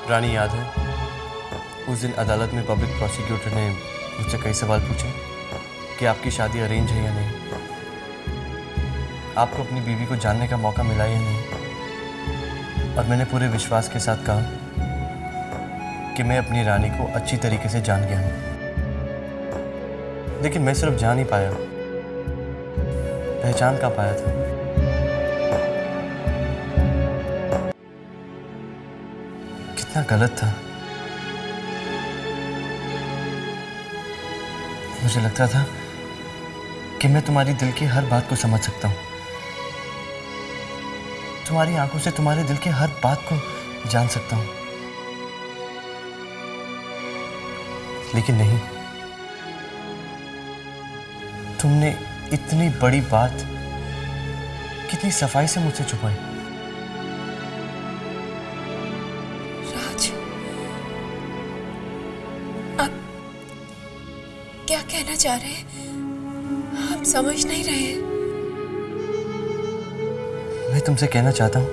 रानी, याद है उस दिन अदालत में पब्लिक प्रोसिक्यूटर ने मुझसे कई सवाल पूछे कि आपकी शादी अरेंज है या नहीं, आपको अपनी बीवी को जानने का मौका मिला या नहीं। और मैंने पूरे विश्वास के साथ कहा कि मैं अपनी रानी को अच्छी तरीके से जान गया हूं। लेकिन मैं सिर्फ जान ही पाया, पहचान का पाया था। कितना गलत था। मुझे लगता था कि मैं तुम्हारी दिल की हर बात को समझ सकता हूं, तुम्हारी आंखों से तुम्हारे दिल की हर बात को जान सकता हूं। लेकिन नहीं, तुमने इतनी बड़ी बात कितनी सफाई से मुझसे छुपाई। राज, आप क्या कहना चाह रहे हैं? हम समझ नहीं रहे हैं। मैं तुमसे कहना चाहता हूं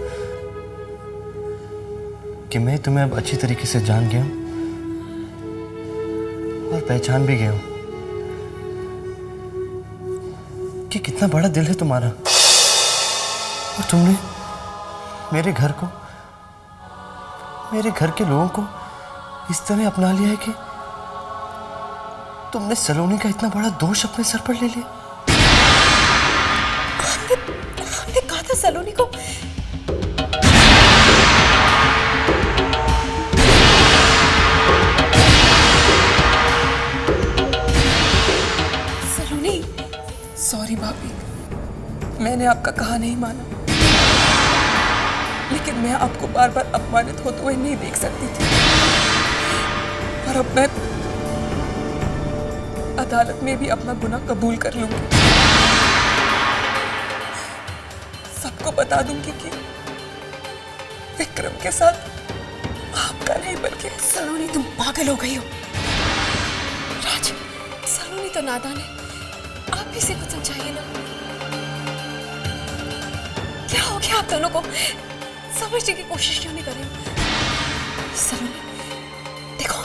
कि मैं तुम्हें अब अच्छी तरीके से जान गया हूं और पहचान भी गया हूं कि कितना बड़ा दिल है तुम्हारा। और तुमने मेरे घर को, मेरे घर के लोगों को इस तरह अपना लिया है कि तुमने सलोनी का इतना बड़ा दोष अपने सर पर ले लिया। हमने कहा था सलोनी को। सलोनी, सॉरी भाभी, मैंने आपका कहा नहीं माना, लेकिन मैं आपको बार बार अपमानित होते हुए नहीं देख सकती थी। और अब मैं अदालत में भी अपना गुनाह कबूल कर लूंगी। सबको बता दूंगी कि विक्रम के साथ आपका नहीं बल्कि। सलोनी, तुम पागल हो गई हो। राज, सलोनी तो नादान है, आप भी इसे कुछ समझाइए ना। क्या हो गया आप दोनों को? समझने की कोशिश क्यों नहीं कर रहे हो? सलोनी, देखो,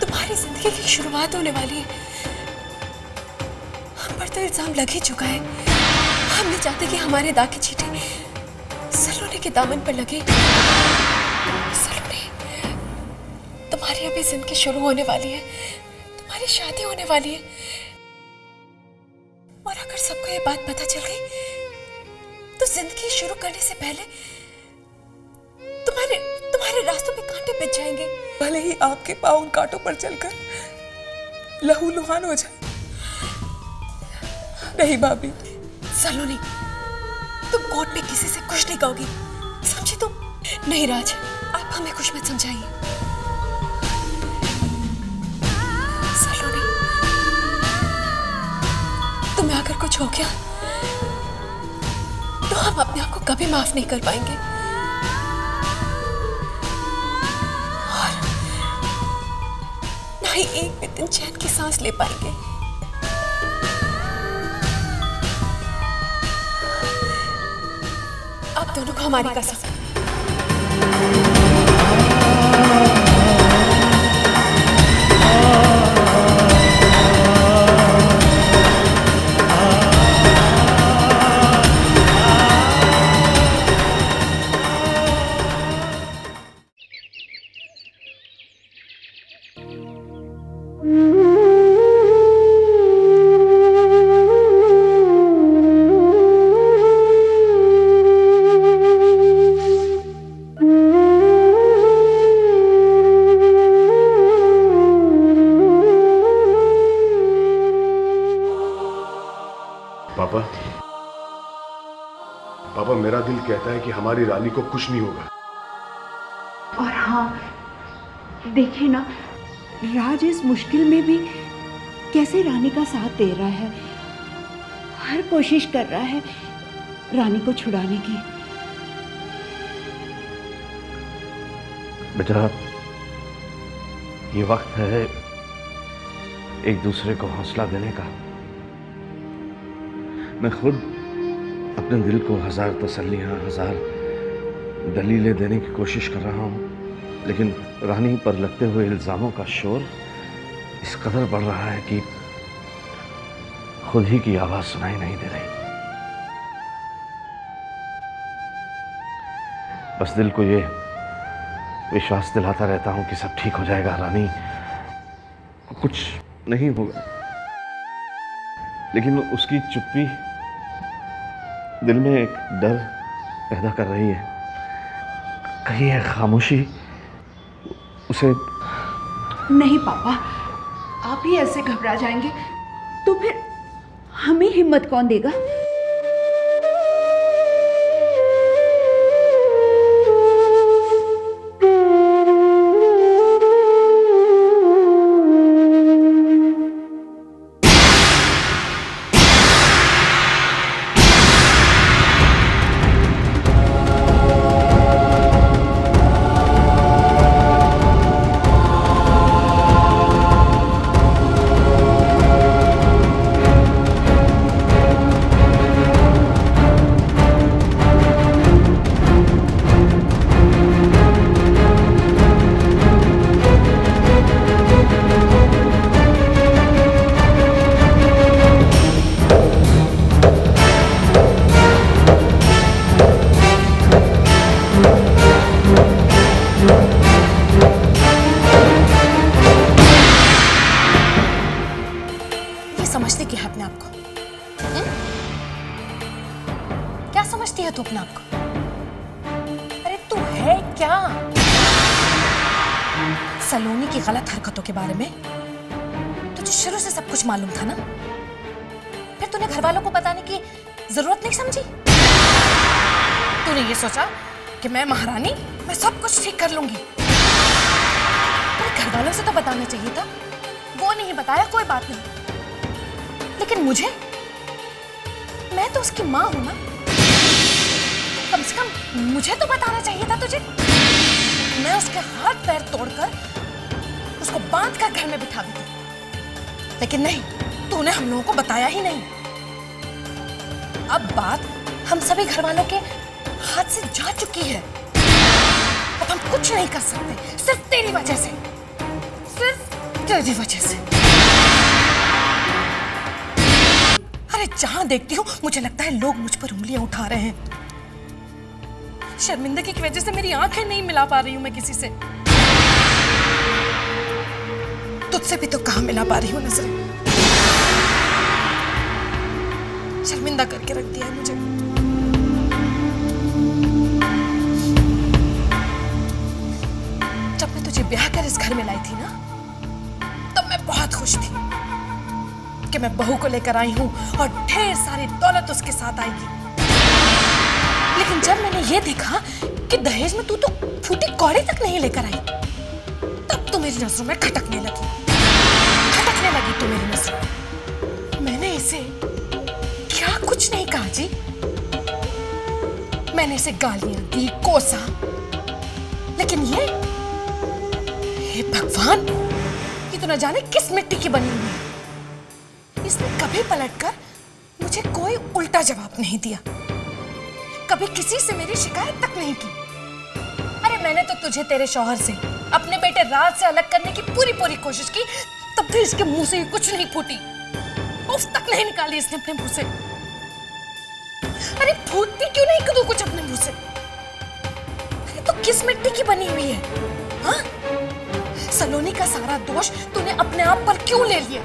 तुम्हारी जिंदगी की शुरुआत होने वाली है। हम पर तो इल्जाम लग ही चुका है। हम नहीं चाहते कि हमारे दाग की चींटी सलोनी के दामन पर लगे। सलोनी, तुम्हारी अभी जिंदगी शुरू होने वाली है, तुम्हारी शादी होने वाली है। और अगर सबको ये बात पता चल गई तो जिंदगी शुरू करने से पहले तुम्हारे रास्तों पे कांटे बिछ जाएंगे। भले ही आपके पाँव उन कांटों पर चलकर लहूलुहान हो जाए। नहीं भाभी। सलोनी, तुम कोर्ट में किसी से कुछ नहीं कहोगी, समझी तुम? नहीं राज, आप हमें कुछ मत समझाइए। सलोनी, तुम्हें अगर कुछ हो गया तो हम अपने आप को कभी माफ नहीं कर पाएंगे। और ना ही एक भी दिन चैन की सांस ले पाएंगे। आप दोनों को हमारी कसम। पापा, मेरा दिल कहता है कि हमारी रानी को कुछ नहीं होगा। और हाँ, देखिए ना, राज इस मुश्किल में भी कैसे रानी का साथ दे रहा है, हर कोशिश कर रहा है रानी को छुड़ाने की। बेटा, ये वक्त है एक दूसरे को हौसला देने का। मैं खुद अपने दिल को 1000 तसल्लियां, 1000 दलीलें देने की कोशिश कर रहा हूं, लेकिन रानी पर लगते हुए इल्जामों का शोर इस कदर बढ़ रहा है कि खुद ही की आवाज सुनाई नहीं दे रही। बस दिल को ये विश्वास दिलाता रहता हूं कि सब ठीक हो जाएगा, रानी को कुछ नहीं होगा, लेकिन उसकी चुप्पी दिल में एक डर पैदा कर रही है। कहीं है खामोशी उसे। नहीं पापा, आप ही ऐसे घबरा जाएंगे तो फिर हमें हिम्मत कौन देगा? समझती क्या है अपने आप को? क्या समझती है तू अपने आप को? अरे तू है क्या? सलोनी की गलत हरकतों के बारे में तुझे शुरू से सब कुछ मालूम था ना? फिर तूने घर वालों को बताने की जरूरत नहीं समझी? तूने ये सोचा कि मैं महारानी, मैं सब कुछ ठीक कर लूंगी। घर वालों से तो बताना चाहिए था, वो नहीं बताया, कोई बात नहीं। लेकिन मुझे, मैं तो उसकी माँ हूं ना, कम से कम मुझे तो बताना चाहिए था तुझे। मैं उसके हाथ पैर तोड़कर उसको बांध कर घर में बिठा दी, लेकिन नहीं, तूने हम लोगों को बताया ही नहीं। अब बात हम सभी घर वालों के हाथ से जा चुकी है। अब हम कुछ नहीं कर सकते, सिर्फ तेरी वजह से, सिर्फ तेरी वजह से। अरे जहां देखती हूँ मुझे लगता है लोग मुझ पर उंगलियां उठा रहे हैं। शर्मिंदगी की वजह से मेरी आंखें नहीं मिला पा रही हूं मैं किसी से। तुझसे भी तो कहां मिला पा रही हूं नजर। शर्मिंदा करके रख दिया है मुझे। जब मैं तुझे ब्याह कर इस घर में लाई थी ना, तब मैं बहुत खुश थी कि मैं बहू को लेकर आई हूं और ढेर सारी दौलत उसके साथ आएगी। लेकिन जब मैंने ये देखा कि दहेज में तू तो फूटी कौड़ी तक नहीं लेकर आई, तब तो मेरी नजरों में खटकने लगी तू मेरी नजरों। मैंने इसे क्या कुछ नहीं कहा जी, मैंने इसे गालियां दी, कोसा, लेकिन ये भगवान, ये तो न जाने किस मिट्टी की बनी हुई है। इसने कभी पलटकर मुझे कोई उल्टा जवाब नहीं दिया, कभी किसी से मेरी शिकायत तक नहीं की। अरे मैंने तो तुझे तेरे शौहर से, अपने बेटे राज से अलग करने की पूरी पूरी कोशिश की, तब भी इसके मुंह से कुछ नहीं फूटी, उफ तक नहीं निकाली इसने अपने मुंह से। अरे फूटती क्यों नहीं तू कुछ अपने मुंह से? अरे तो किस मिट्टी की बनी हुई है? हाँ, सलोनी का सारा दोष तूने अपने आप पर क्यों ले लिया?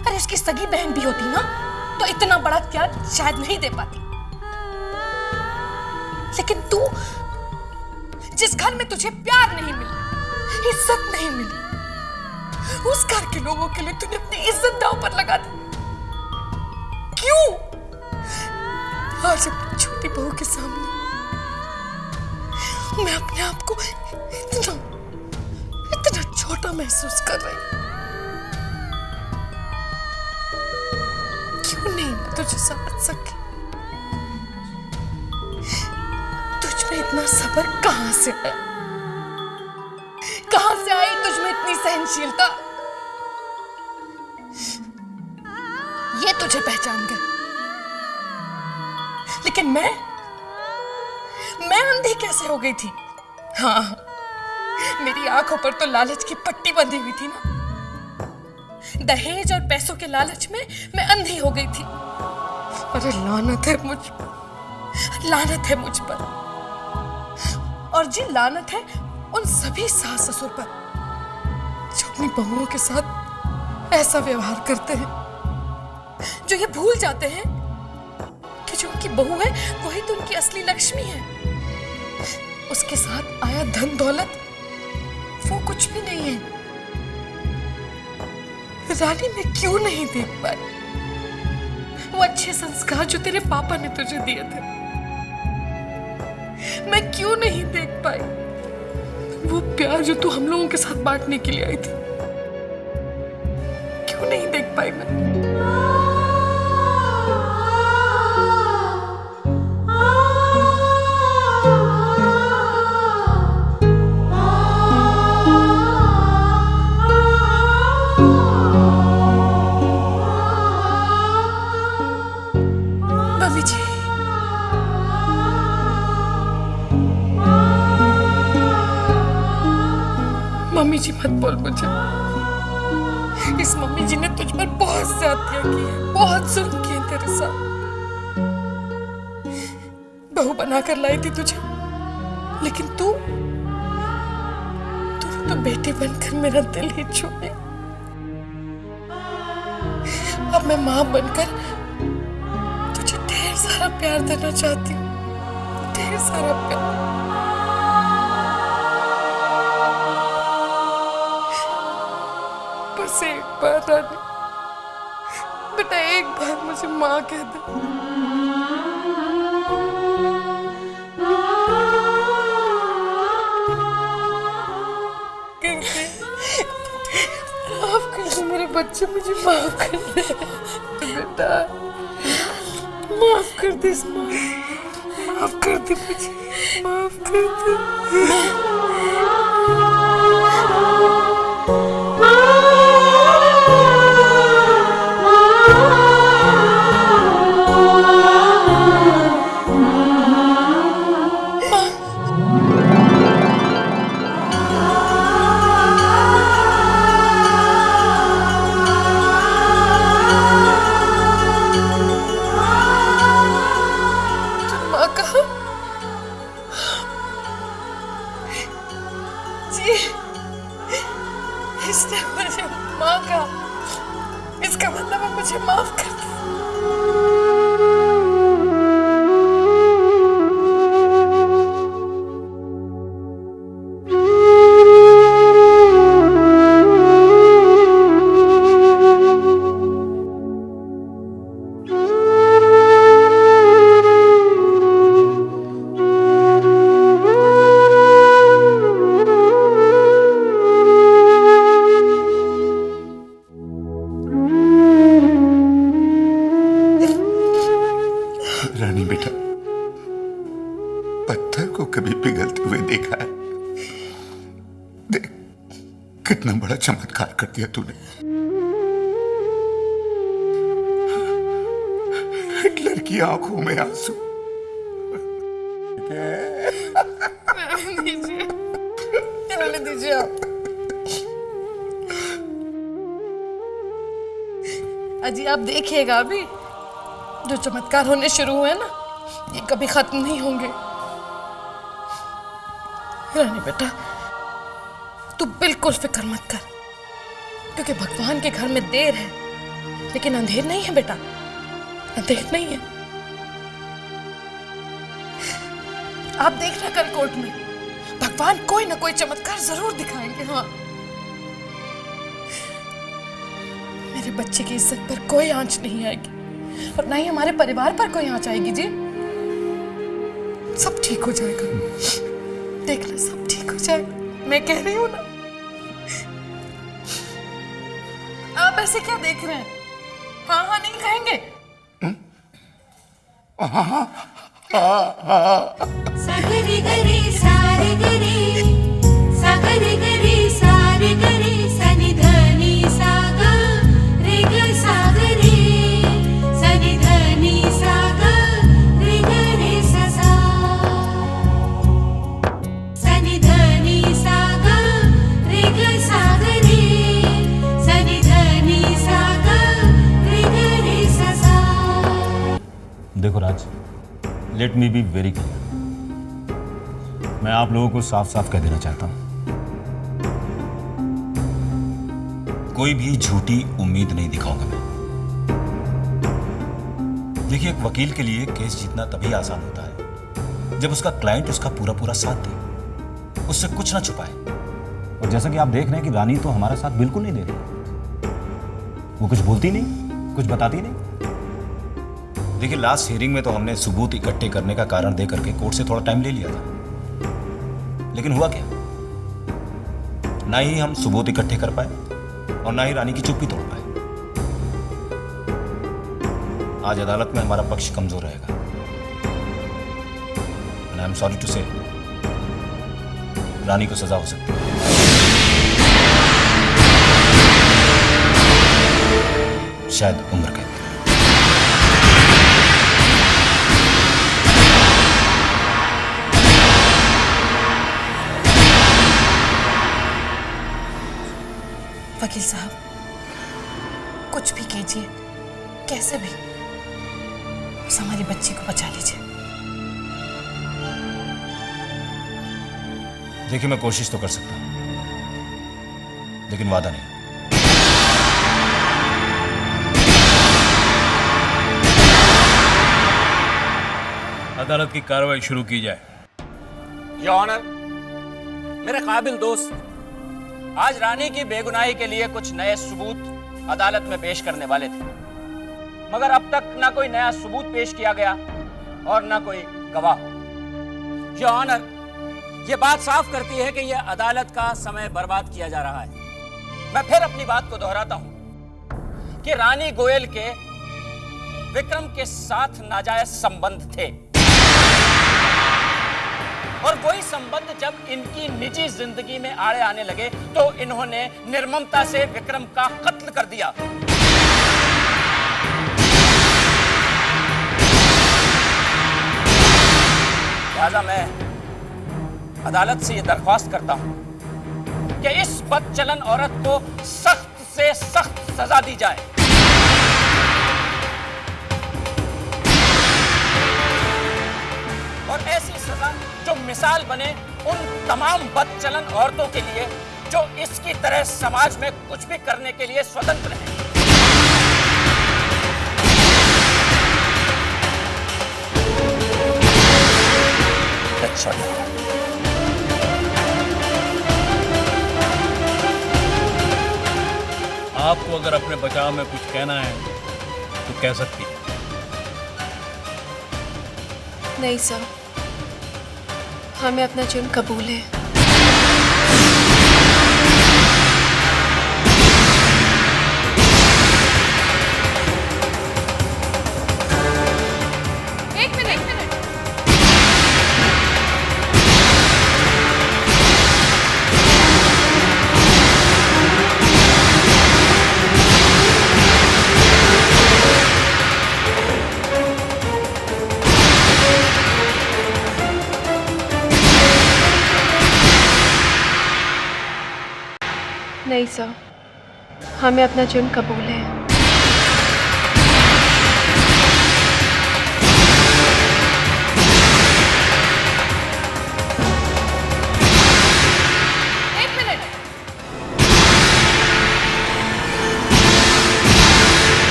अरे उसकी सगी बहन भी होती ना, तो इतना बड़ा त्याग शायद नहीं दे पाती। लेकिन तू, जिस घर में तुझे प्यार नहीं मिला, इज्जत नहीं मिली, उस घर के लोगों के लिए तूने अपनी इज्जत दांव पर लगा दी। क्यों? आज अपनी छोटी बहू के सामने मैं अपने आप को इतना छोटा महसूस कर रही हूं। क्यों नहीं मैं तुझे समझ सकी? तुझ में इतना सब्र कहां से आया? कहां से आई तुझ में इतनी सहनशीलता? ये तुझे पहचान गए, लेकिन मैं अंधी कैसे हो गई थी? हाँ, मेरी आंखों पर तो लालच की पट्टी बंधी हुई थी ना। दहेज और पैसों के लालच में मैं अंधी हो गई थी। अरे लानत है मुझ पर। और जी लानत है उन सभी सास ससुर पर जो अपनी बहुओं के साथ ऐसा व्यवहार करते हैं, जो ये भूल जाते हैं कि जो उनकी बहू है वही तो उनकी असली लक्ष्मी है। उसके साथ आया धन दौलत वो कुछ भी नहीं है। रानी मैं क्यों नहीं देख पाई वो अच्छे संस्कार जो तेरे पापा ने तुझे दिए थे? मैं क्यों नहीं देख पाई वो प्यार जो तू हम लोगों के साथ बांटने के लिए आई थी? क्यों नहीं देख पाई मैं? मम्मी जी, मम्मी जी मत बोल मुझे। इस मम्मी जी ने तुझ पर बहुत ज्यादतियां की है, बहुत जुल्म किए तेरे साथ। बहू बनाकर लाई थी तुझे, लेकिन तूने तो बेटी बनकर मेरा दिल ही छूए। अब मैं मां बनकर तुझे ढेर सारा प्यार देना चाहती हूँ, ढेर सारा प्यार। बस एक बार रानी, बेटा एक बार मुझे माँ कह दे। माफ कर दे मेरे बच्चे, मुझे माफ कर दे बेटा, माफ कर दे माँ, माफ कर दे मुझे, माफ कर दे। इसने मुझे माँ का, इसका मतलब है मुझे माफ कर दे। रानी बेटा, पत्थर को कभी पिघलते हुए देखा है? देख कितना बड़ा चमत्कार कर दिया तूने। हिटलर की आंखों में आंसू। रहने दीजिए आप। अजी आप देखिएगा, अभी जो चमत्कार होने शुरू हुए ना, ये कभी खत्म नहीं होंगे। रानी बेटा, तू बिल्कुल फिक्र मत कर, क्योंकि भगवान के घर में देर है लेकिन अंधेर नहीं है बेटा, अंधेर नहीं है। आप देखना कल कोर्ट में भगवान कोई ना कोई चमत्कार जरूर दिखाएंगे। हाँ, मेरे बच्चे की इज्जत पर कोई आंच नहीं आएगी और ना ही हमारे परिवार पर कोई आंच आएगी। जी सब ठीक हो जाएगा, देखना सब ठीक हो जाएगा, मैं कह रही हूँ ना। आप ऐसे क्या देख रहे हैं? हाँ हाँ नहीं कहेंगे? सागरी गरी सारे गरी, सागरी गरी सारे गरी, सनि धनी सागा रे ग सागरी, सनि धनी सागा रे ग रे सा सा। देखो Raj, let me be very clear. मैं आप लोगों को साफ साफ कह देना चाहता हूं, कोई भी झूठी उम्मीद नहीं दिखाऊंगा मैं। देखिए, एक वकील के लिए केस जीतना तभी आसान होता है जब उसका क्लाइंट उसका पूरा पूरा साथ दे, उससे कुछ ना छुपाए। और जैसा कि आप देख रहे हैं कि रानी तो हमारा साथ बिल्कुल नहीं दे रही। वो कुछ बोलती नहीं, कुछ बताती नहीं। देखिए, लास्ट हियरिंग में तो हमने सबूत इकट्ठे करने का कारण दे करके कोर्ट से थोड़ा टाइम ले लिया था, लेकिन हुआ क्या? ना ही हम सबूत इकट्ठे कर पाए और ना ही रानी की चुप्पी तोड़ पाए। आज अदालत में हमारा पक्ष कमजोर रहेगा। आई एम सॉरी टू से, रानी को सजा हो सकती है। शायद उम्र कैद। वकील साहब, कुछ भी कीजिए, कैसे भी, बस हमारी बच्ची को बचा लीजिए। देखिए, मैं कोशिश तो कर सकता हूं, लेकिन वादा नहीं। अदालत की कार्रवाई शुरू की जाए। योर ऑनर, मेरे काबिल दोस्त आज रानी की बेगुनाही के लिए कुछ नए सबूत अदालत में पेश करने वाले थे, मगर अब तक ना कोई नया सबूत पेश किया गया और ना कोई गवाह। योर ऑनर, यह बात साफ करती है कि यह अदालत का समय बर्बाद किया जा रहा है। मैं फिर अपनी बात को दोहराता हूं कि रानी गोयल के विक्रम के साथ नाजायज संबंध थे, और वही संबंध जब इनकी निजी जिंदगी में आड़े आने लगे तो इन्होंने निर्ममता से विक्रम का कत्ल कर दिया। लिहाजा मैं अदालत से यह दरख्वास्त करता हूं कि इस बदचलन औरत को सख्त से सख्त सजा दी जाए। और ऐसी सजा जो मिसाल बने उन तमाम बदचलन औरतों के लिए जो इसकी तरह समाज में कुछ भी करने के लिए स्वतंत्र हैं। अच्छा, आपको अगर अपने बचाव में कुछ कहना है तो कह सकती है। नहीं सर, हमें अपना जुर्म कबूल है। एक मिनट। नहीं सर, हमें अपना जुर्म कबूल है। एक मिनट।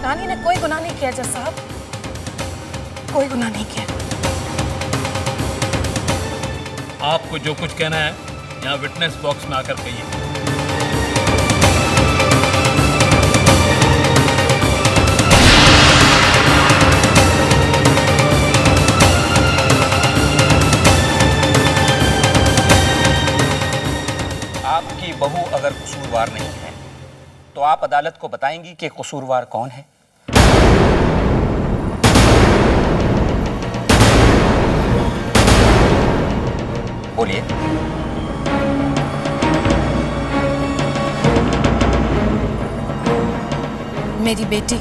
रानी ने कोई गुनाह नहीं किया जज साहब, कोई गुनाह नहीं किया। आपको जो कुछ कहना है यहाँ विटनेस बॉक्स में आकर कहिए। आपकी बहू अगर कसूरवार नहीं है तो आप अदालत को बताएंगी कि कसूरवार कौन है? बोलिए। मेरी बेटी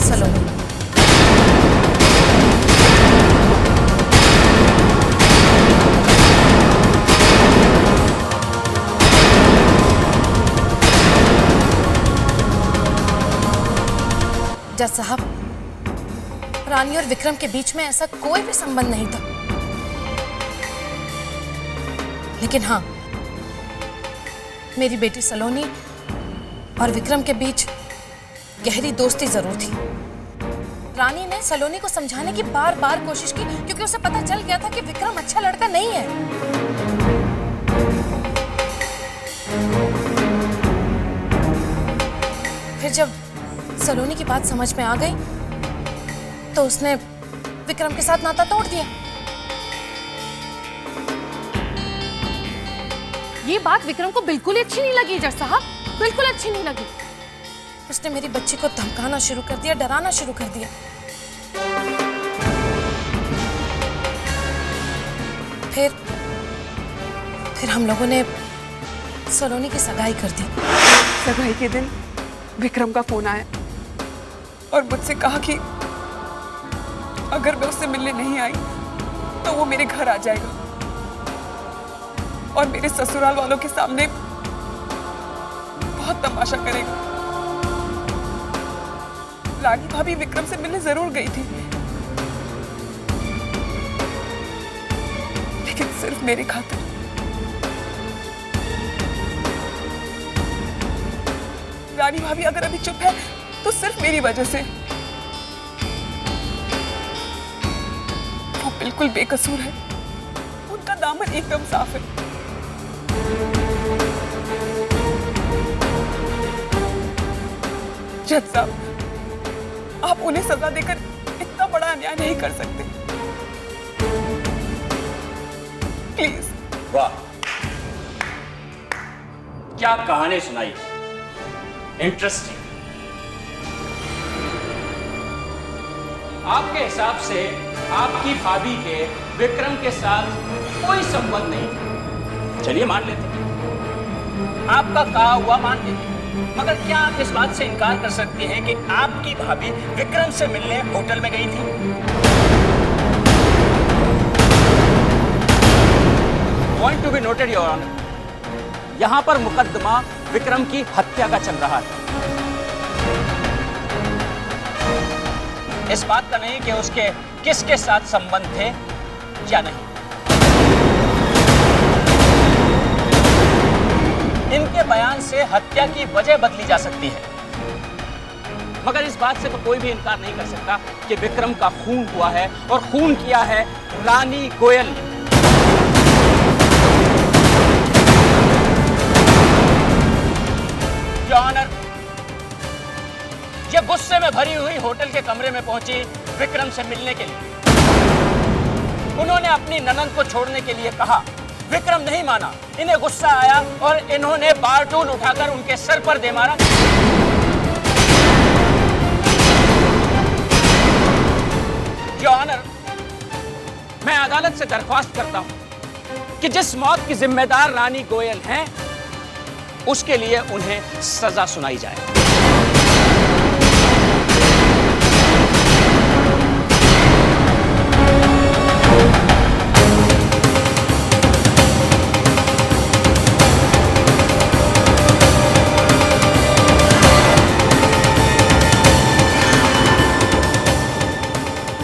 सलोनी। जज साहब, रानी और विक्रम के बीच में ऐसा कोई भी संबंध नहीं था। लेकिन हाँ, मेरी बेटी सलोनी और विक्रम के बीच गहरी दोस्ती जरूर थी। रानी ने सलोनी को समझाने की बार बार कोशिश की, क्योंकि उसे पता चल गया था कि विक्रम अच्छा लड़का नहीं है। फिर जब सलोनी की बात समझ में आ गई तो उसने विक्रम के साथ नाता तोड़ दिया। ये बात विक्रम को बिल्कुल ही अच्छी नहीं लगी जज साहब, बिल्कुल अच्छी नहीं लगी। उसने मेरी बच्ची को धमकाना शुरू कर दिया, डराना शुरू कर दिया। फिर हम लोगों ने सलोनी की सगाई कर दी। सगाई के दिन विक्रम का फोन आया और मुझसे कहा कि अगर मैं उससे मिलने नहीं आई तो वो मेरे घर आ जाएगा और मेरे ससुराल वालों के सामने बहुत तमाशा करेगा। रानी भाभी विक्रम से मिलने जरूर गई थी, लेकिन सिर्फ मेरे खातिर। रानी भाभी अगर अभी चुप है तो सिर्फ मेरी वजह से। वो बिल्कुल बेकसूर है, उनका दामन एकदम साफ है। जज साहब, आप उन्हें सजा देकर इतना बड़ा अन्याय नहीं कर सकते। प्लीज। वाह, क्या कहानी सुनाई, इंटरेस्टिंग। आपके हिसाब से आपकी भाभी के विक्रम के साथ कोई संबंध नहीं था। चलिए मान लेते, आपका कहा हुआ मान लेते, मगर क्या आप इस बात से इनकार कर सकती हैं कि आपकी भाभी विक्रम से मिलने होटल में गई थी? Point to be noted your honour, यहां पर मुकदमा विक्रम की हत्या का चल रहा है। इस बात का नहीं कि उसके किसके साथ संबंध थे या नहीं। इनके बयान से हत्या की वजह बदली जा सकती है, मगर इस बात से तो कोई भी इनकार नहीं कर सकता कि विक्रम का खून हुआ है और खून किया है रानी गोयल ने। योर ऑनर, ये गुस्से में भरी हुई होटल के कमरे में पहुंची विक्रम से मिलने के लिए। उन्होंने अपनी ननंद को छोड़ने के लिए कहा, विक्रम नहीं माना, इन्हें गुस्सा आया और इन्होंने बारटूल उठाकर उनके सर पर दे मारा। योर ऑनर, मैं अदालत से दरख्वास्त करता हूं कि जिस मौत की जिम्मेदार रानी गोयल हैं, उसके लिए उन्हें सजा सुनाई जाए।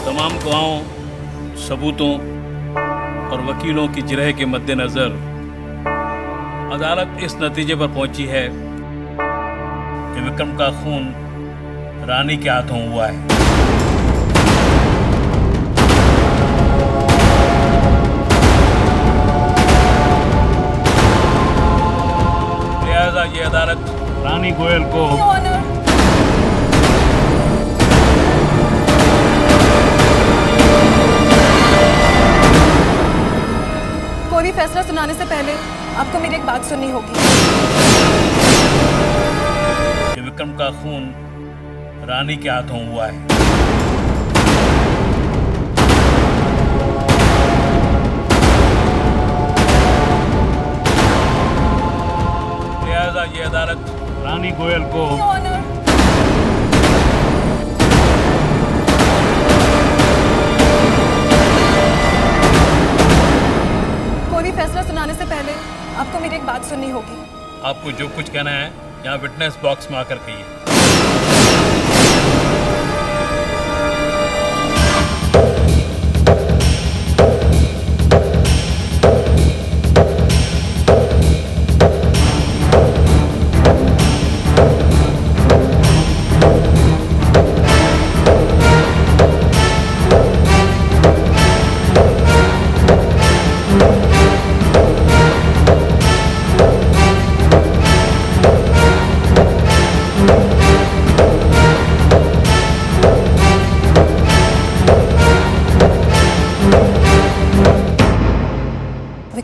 तमाम गवाहों, सबूतों और वकीलों की जिरह के मद्देनजर अदालत इस नतीजे पर पहुंची है कि विक्रम का खून रानी के हाथों हुआ है। लिहाजा ये अदालत रानी गोयल को कोई भी फैसला सुनाने से पहले आपको मेरी एक बात सुननी होगी। कि विक्रम का खून रानी के हाथों हुआ है। लिहाजा ये अदालत रानी गोयल को कोई भी फैसला सुनाने से पहले आपको मेरी एक बात सुननी होगी। आपको जो कुछ कहना है यहाँ विटनेस बॉक्स में आकर कहिए।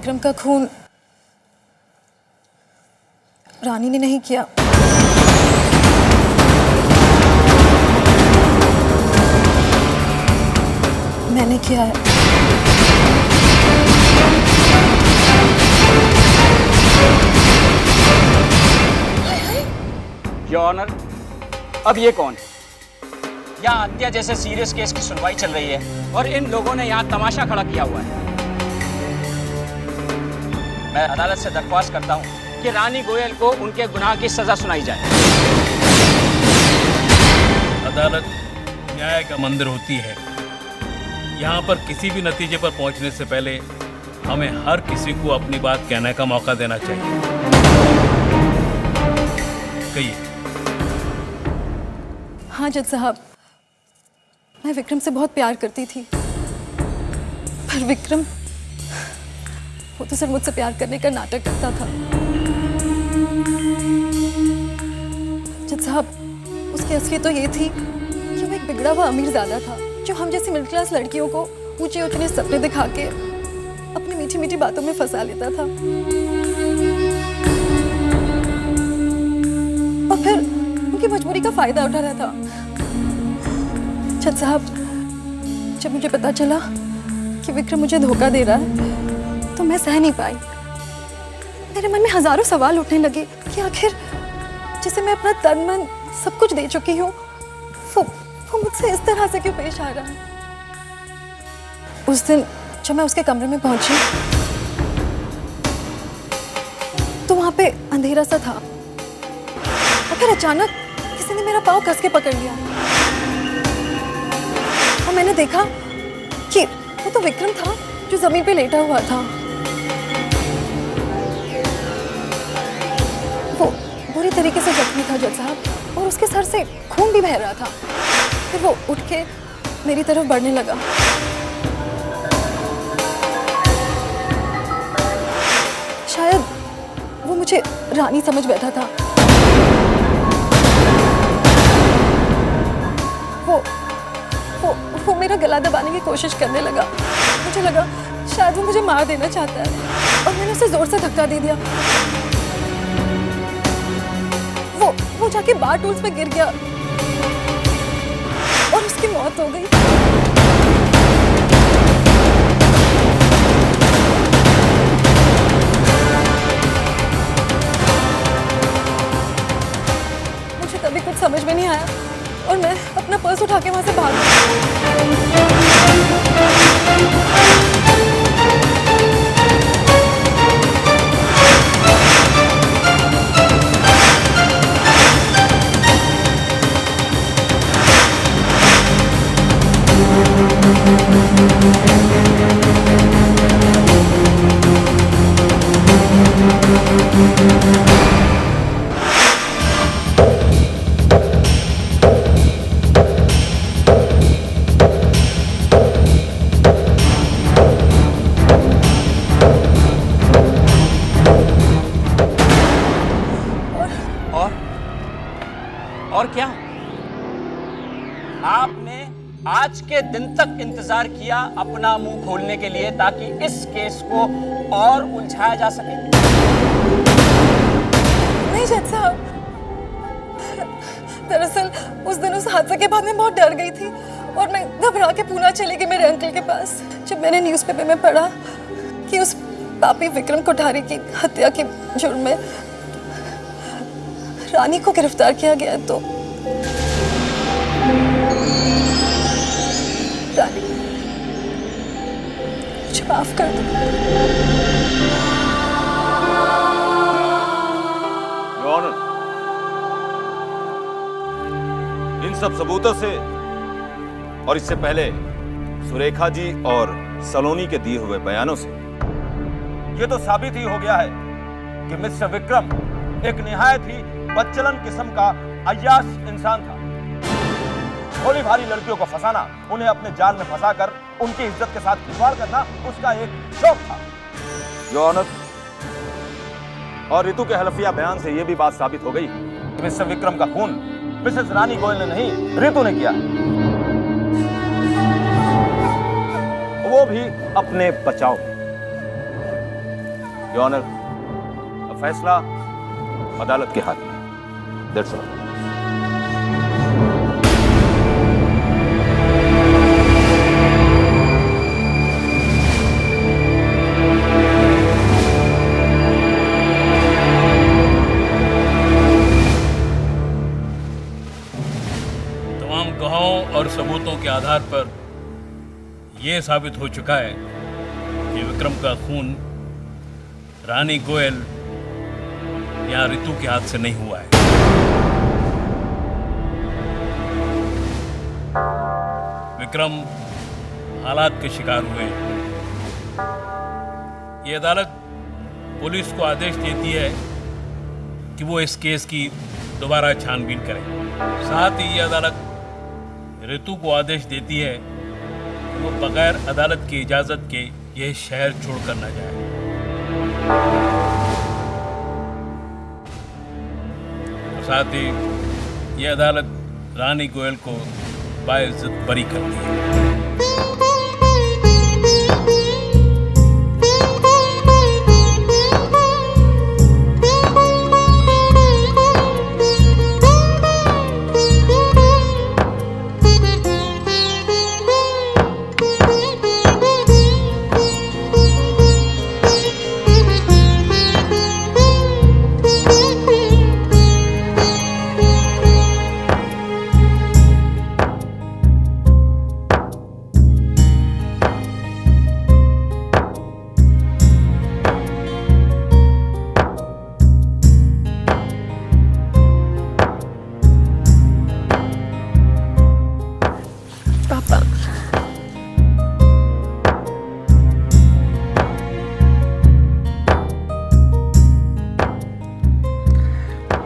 विक्रम का खून रानी ने नहीं किया, मैंने किया है। योर ऑनर, अब ये कौन है? यहाँ हत्या जैसे सीरियस केस की सुनवाई चल रही है और इन लोगों ने यहाँ तमाशा खड़ा किया हुआ है। मैं अदालत से दरख्वास्त करता हूँ कि रानी गोयल को उनके गुनाह की सजा सुनाई जाए। अदालत न्याय का मंदिर होती है। यहाँ पर किसी भी नतीजे पर पहुँचने से पहले हमें हर किसी को अपनी बात कहने का मौका देना चाहिए। कहिए। हाँ जज साहब, मैं विक्रम से बहुत प्यार करती थी, पर विक्रम वो तो सिर्फ मुझसे प्यार करने का नाटक करता था। जज साहब, उसकी असलियत तो ये थी कि वो एक बिगड़ा हुआ अमीरजादा था जो हम जैसी मिडिल क्लास लड़कियों को ऊंचे ऊंचे सपने दिखा के अपनी मीठी मीठी बातों में फंसा लेता था और फिर उनकी मजबूरी का फायदा उठा रहा था। जज साहब, जब मुझे पता चला कि विक्रम मुझे धोखा दे रहा है तो मैं सह नहीं पाई। मेरे मन में हजारों सवाल उठने लगे कि आखिर जिसे मैं अपना तन मन सब कुछ दे चुकी हूँ वो मुझसे इस तरह से क्यों पेश आ रहा है। उस दिन जब मैं उसके कमरे में पहुंची तो वहां पे अंधेरा सा था और फिर अचानक किसी ने मेरा पाँव कस के पकड़ लिया और मैंने देखा कि वो तो विक्रम था जो जमीन पे लेटा हुआ था। वो बुरी तरीके से जख्मी था जज साहब और उसके सर से खून भी बह रहा था। फिर वो उठ के मेरी तरफ बढ़ने लगा। शायद वो मुझे रानी समझ बैठा था। वो मेरा गला दबाने की कोशिश करने लगा। मुझे लगा शायद वो मुझे मार देना चाहता है और मैंने उसे जोर से धक्का दे दिया। वो जाके बार टूल्स पे गिर गया और उसकी मौत हो गई। मुझे तभी कुछ समझ में नहीं आया और मैं अपना पर्स उठा के वहां से भाग गई। और क्या? आपने आज के दिन तक इंतजार किया अपना मुंह खोलने के लिए ताकि इस केस को और उलझाया जा सके। नहीं जज साहब, दरअसल उस दिन उस हादसे के बाद मैं बहुत डर गई थी और मैं घबरा के पूना चली गई मेरे अंकल के पास। जब मैंने न्यूज़पेपर में पढ़ा कि उस पापी विक्रम कोठारी की हत्या के जुर्म में रानी को गिरफ्तार किया गया तो रानी मुझे माफ कर दो। योर ऑनर, इन सब सबूतों से और इससे पहले सुरेखा जी और सलोनी के दिए हुए बयानों से यह तो साबित ही हो गया है कि मिस्टर विक्रम एक निहायत ही बदचलन किस्म का अय्याश इंसान था। भोली भारी लड़कियों को फंसाना, उन्हें अपने जाल में फंसाकर उनकी इज्जत के साथ खिलवाड़ करना उसका एक शौक था। योर ऑनर, और रितु के हलफिया बयान से यह भी बात साबित हो गई कि मिस्टर विक्रम का खून मिसेस रानी गोयल ने नहीं, रितु ने किया, वो भी अपने बचाव। योर ऑनर, अब फैसला अदालत के हाथ में। That's all. तमाम गवाहों और सबूतों के आधार पर यह साबित हो चुका है कि विक्रम का खून रानी गोयल या रितु के हाथ से नहीं हुआ है। विक्रम हालात के शिकार हुए हैं। ये अदालत पुलिस को आदेश देती है कि वो इस केस की दोबारा छानबीन करे। साथ ही ये अदालत रितु को आदेश देती है कि वो बगैर अदालत की इजाज़त के यह शहर छोड़कर न जाए। और साथ ही ये अदालत रानी गोयल को बाइज्जत बरी करती है।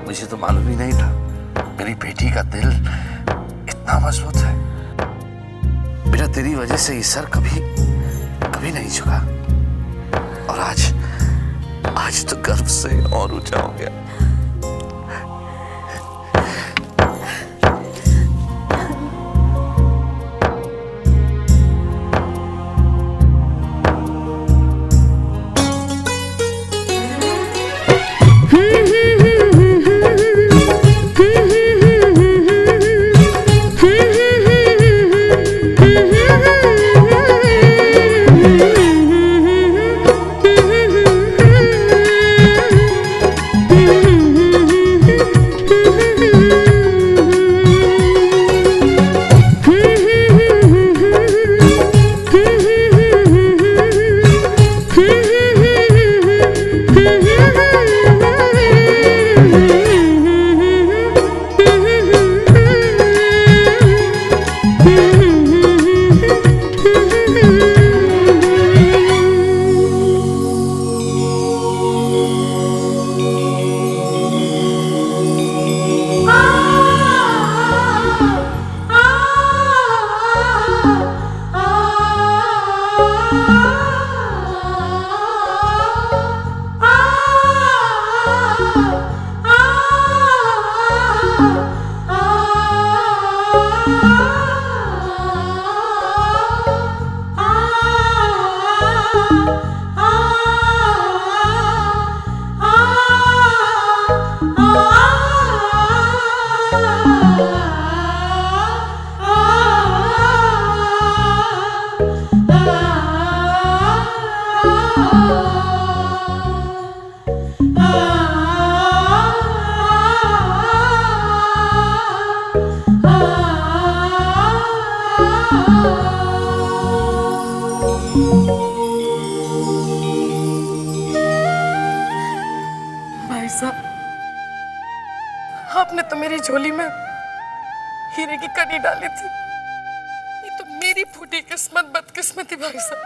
मुझे तो मालूम ही नहीं था मेरी बेटी का दिल इतना मजबूत है। बेटा, तेरी वजह से ये सर कभी नहीं झुका और आज तो गर्व से और ऊंचा हो गया। भाई साहब, आपने तो मेरी झोली में हीरे की कड़ी डाली थी। ये तो मेरी फूटी किस्मत, बदकिस्मती भाई साहब,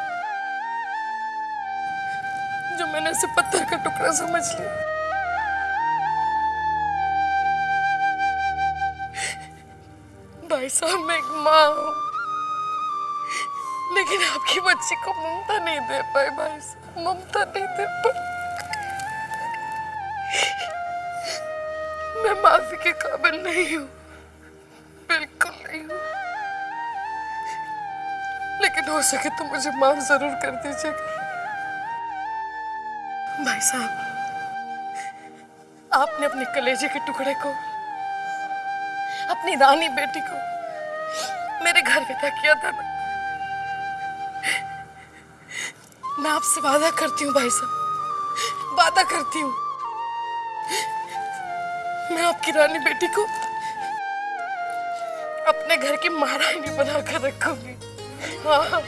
जो मैंने उसे पत्थर का टुकड़ा समझ लिया। भाई साहब, मैं एक माँ हूँ, लेकिन आपकी बच्ची को ममता नहीं दे पाई। भाई साहब, ममता नहीं दे पाई। मैं माफी के काबिल नहीं हूँ, बिल्कुल नहीं हूँ, लेकिन हो सके तो मुझे माफ जरूर कर दीजिएगा। भाई साहब, आपने अपने कलेजे के टुकड़े को, अपनी रानी बेटी को मेरे घर विदा किया था ना। मैं आपसे वादा करती हूँ भाई साहब, वादा करती हूँ, मैं आपकी रानी बेटी को अपने घर की महारानी बनाकर रखूंगी। हाँ।